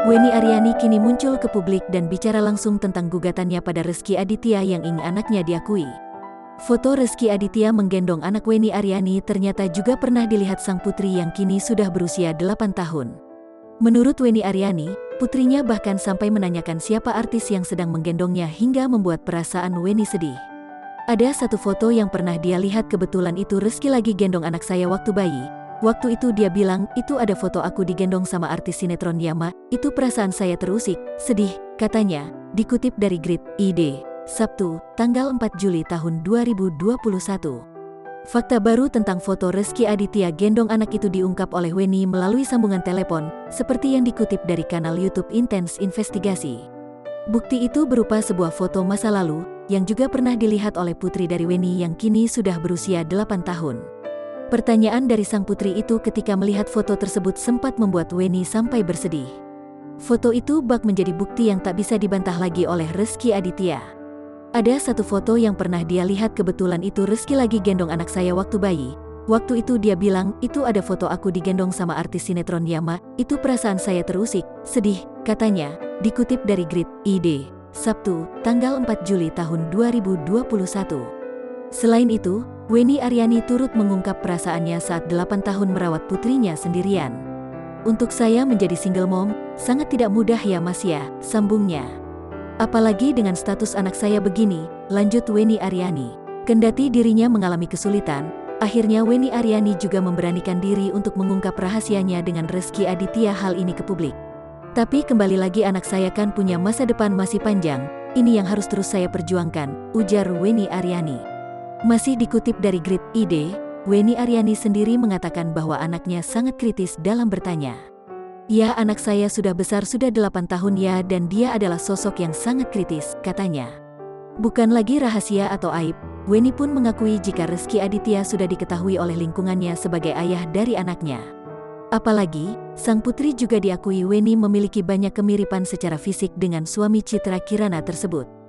Wenny Aryani kini muncul ke publik dan bicara langsung tentang gugatannya pada Rezky Aditya yang ingin anaknya diakui. Foto Rezky Aditya menggendong anak Wenny Aryani ternyata juga pernah dilihat sang putri yang kini sudah berusia 8 tahun. Menurut Wenny Aryani, putrinya bahkan sampai menanyakan siapa artis yang sedang menggendongnya hingga membuat perasaan Wenny sedih. Ada satu foto yang pernah dia lihat, kebetulan itu Rezky lagi gendong anak saya waktu bayi. Waktu itu dia bilang, itu ada foto aku digendong sama artis sinetron Yama, itu perasaan saya terusik, sedih, katanya, dikutip dari Grid.id, Sabtu, tanggal 4 Juli tahun 2021. Fakta baru tentang foto Rezky Aditya gendong anak itu diungkap oleh Wenny melalui sambungan telepon, seperti yang dikutip dari kanal YouTube Intens Investigasi. Bukti itu berupa sebuah foto masa lalu, yang juga pernah dilihat oleh putri dari Wenny yang kini sudah berusia 8 tahun. Pertanyaan dari sang putri itu ketika melihat foto tersebut sempat membuat Wenny sampai bersedih. Foto itu bak menjadi bukti yang tak bisa dibantah lagi oleh Rezky Aditya. Ada satu foto yang pernah dia lihat, kebetulan itu Rezky lagi gendong anak saya waktu bayi. Waktu itu dia bilang, itu ada foto aku digendong sama artis sinetron Yama, itu perasaan saya terusik, sedih, katanya, dikutip dari Grid.id, Sabtu, tanggal 4 Juli tahun 2021. Selain itu, Wenny Aryani turut mengungkap perasaannya saat 8 tahun merawat putrinya sendirian. Untuk saya menjadi single mom, sangat tidak mudah ya mas ya, sambungnya. Apalagi dengan status anak saya begini, lanjut Wenny Aryani. Kendati dirinya mengalami kesulitan, akhirnya Wenny Aryani juga memberanikan diri untuk mengungkap rahasianya dengan Rezky Aditya hal ini ke publik. Tapi kembali lagi, anak saya kan punya masa depan masih panjang, ini yang harus terus saya perjuangkan, ujar Wenny Aryani. Masih dikutip dari Grid.id, Wenny Aryani sendiri mengatakan bahwa anaknya sangat kritis dalam bertanya. Ya, anak saya sudah besar, sudah 8 tahun ya, dan dia adalah sosok yang sangat kritis, katanya. Bukan lagi rahasia atau aib, Wenny pun mengakui jika Rezky Aditya sudah diketahui oleh lingkungannya sebagai ayah dari anaknya. Apalagi, sang putri juga diakui Wenny memiliki banyak kemiripan secara fisik dengan suami Citra Kirana tersebut.